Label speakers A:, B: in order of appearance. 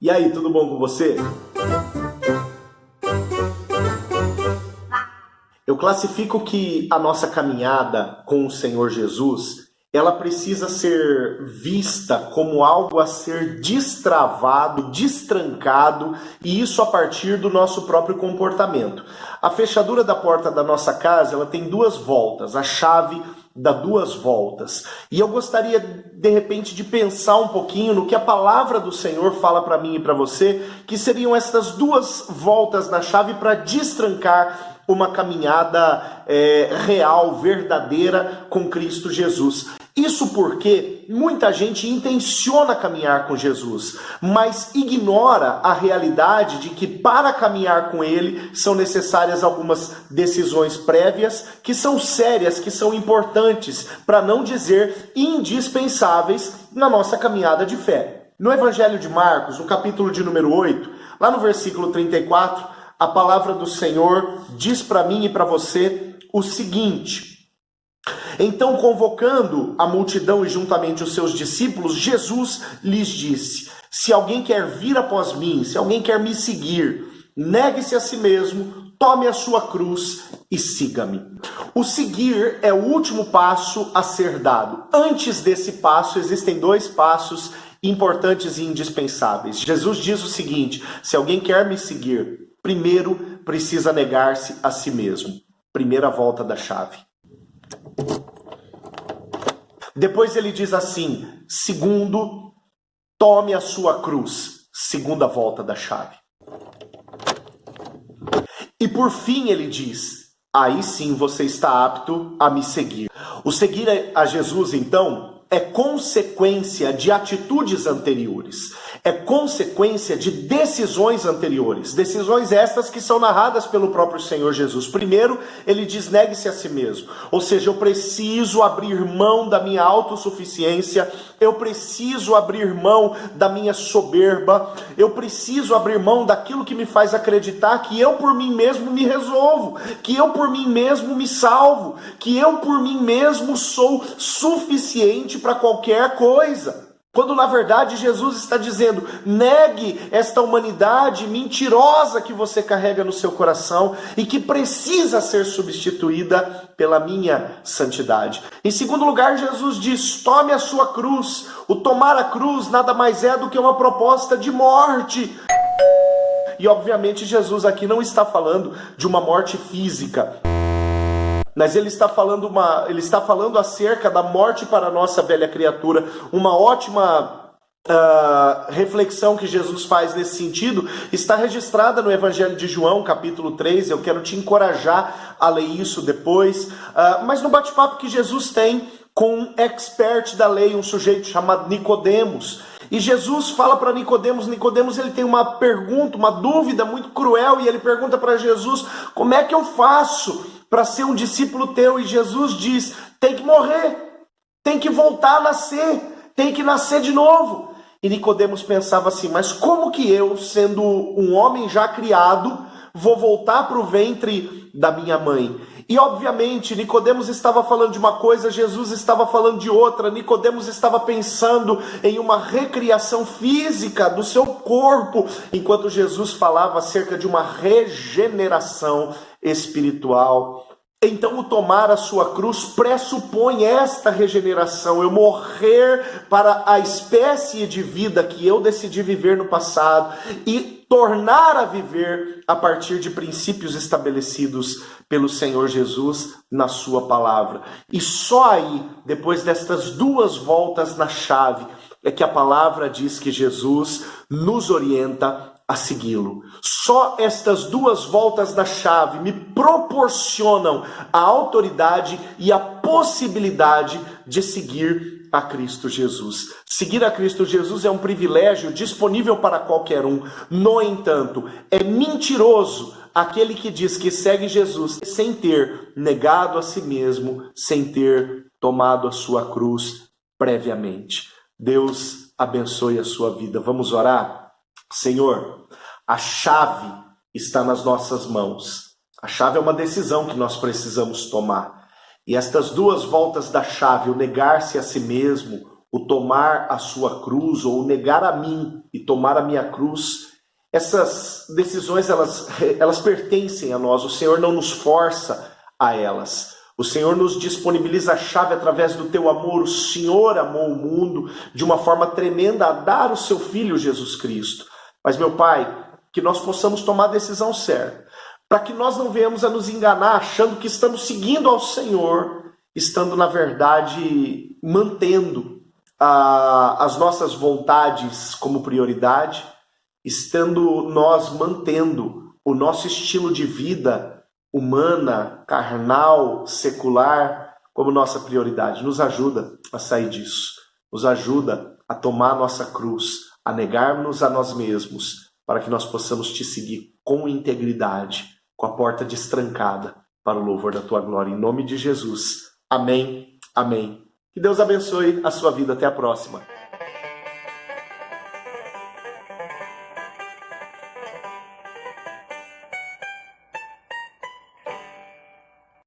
A: E aí, tudo bom com você? Eu classifico que a nossa caminhada com o Senhor Jesus, ela precisa ser vista como algo a ser destravado, destrancado, e isso a partir do nosso próprio comportamento. A fechadura da porta da nossa casa, ela tem duas voltas, a chave dá duas voltas. E eu gostaria, de repente, de pensar um pouquinho no que a palavra do Senhor fala para mim e para você, que seriam essas duas voltas na chave para destrancar uma caminhada real, verdadeira com Cristo Jesus. Isso porque muita gente intenciona caminhar com Jesus, mas ignora a realidade de que para caminhar com Ele são necessárias algumas decisões prévias que são sérias, que são importantes, para não dizer indispensáveis na nossa caminhada de fé. No Evangelho de Marcos, no capítulo de número 8, lá no versículo 34, a palavra do Senhor diz para mim e para você o seguinte: então, convocando a multidão e juntamente os seus discípulos, Jesus lhes disse: se alguém quer vir após mim, se alguém quer me seguir, negue-se a si mesmo, tome a sua cruz e siga-me. O seguir é o último passo a ser dado. Antes desse passo, existem dois passos importantes e indispensáveis. Jesus diz o seguinte: se alguém quer me seguir, primeiro precisa negar-se a si mesmo. Primeira volta da chave. Depois ele diz assim: segundo, tome a sua cruz. Segunda volta da chave. E por fim ele diz: aí sim você está apto a me seguir. O seguir a Jesus, então, é consequência de atitudes anteriores, é consequência de decisões anteriores, decisões estas que são narradas pelo próprio Senhor Jesus. Primeiro, ele diz: negue-se a si mesmo, ou seja, eu preciso abrir mão da minha autossuficiência, eu preciso abrir mão da minha soberba, eu preciso abrir mão daquilo que me faz acreditar que eu por mim mesmo me resolvo, que eu por mim mesmo me salvo, que eu por mim mesmo sou suficiente para qualquer coisa. Quando na verdade Jesus está dizendo: negue esta humanidade mentirosa que você carrega no seu coração e que precisa ser substituída pela minha santidade. Em segundo lugar, Jesus diz: tome a sua cruz. O tomar a cruz nada mais é do que uma proposta de morte. E obviamente Jesus aqui não está falando de uma morte física, mas ele está falando acerca da morte para a nossa velha criatura. Uma ótima reflexão que Jesus faz nesse sentido está registrada no Evangelho de João, capítulo 3. Eu quero te encorajar a ler isso depois. Mas no bate-papo que Jesus tem com um expert da lei, um sujeito chamado Nicodemos. E Jesus fala para Nicodemos, ele tem uma pergunta, uma dúvida muito cruel, e ele pergunta para Jesus: como é que eu faço para ser um discípulo teu? E Jesus diz: tem que morrer, tem que voltar a nascer, tem que nascer de novo. E Nicodemos pensava assim: mas como que eu, sendo um homem já criado, vou voltar para o ventre da minha mãe? E obviamente Nicodemos estava falando de uma coisa, Jesus estava falando de outra. Nicodemos estava pensando em uma recriação física do seu corpo, enquanto Jesus falava acerca de uma regeneração espiritual. Então o tomar a sua cruz pressupõe esta regeneração, eu morrer para a espécie de vida que eu decidi viver no passado e tornar a viver a partir de princípios estabelecidos pelo Senhor Jesus na sua palavra. E só aí, depois destas duas voltas na chave, é que a palavra diz que Jesus nos orienta a segui-lo. Só estas duas voltas da chave me proporcionam a autoridade e a possibilidade de seguir a Cristo Jesus. Seguir a Cristo Jesus é um privilégio disponível para qualquer um. No entanto, é mentiroso aquele que diz que segue Jesus sem ter negado a si mesmo, sem ter tomado a sua cruz previamente. Deus abençoe a sua vida. Vamos orar? Senhor, a chave está nas nossas mãos. A chave é uma decisão que nós precisamos tomar. E estas duas voltas da chave, o negar-se a si mesmo, o tomar a sua cruz, ou negar a mim e tomar a minha cruz, essas decisões elas pertencem a nós. O Senhor não nos força a elas. O Senhor nos disponibiliza a chave através do teu amor. O Senhor amou o mundo de uma forma tremenda a dar o seu Filho Jesus Cristo. Mas, meu Pai, que nós possamos tomar a decisão certa, para que nós não venhamos a nos enganar achando que estamos seguindo ao Senhor, estando, na verdade, mantendo as nossas vontades como prioridade, estando nós mantendo o nosso estilo de vida humana, carnal, secular, como nossa prioridade. Nos ajuda a sair disso. Nos ajuda a tomar nossa cruz, a negarmos a nós mesmos, para que nós possamos te seguir com integridade, com a porta destrancada, para o louvor da tua glória. Em nome de Jesus. Amém. Amém. Que Deus abençoe a sua vida. Até a próxima.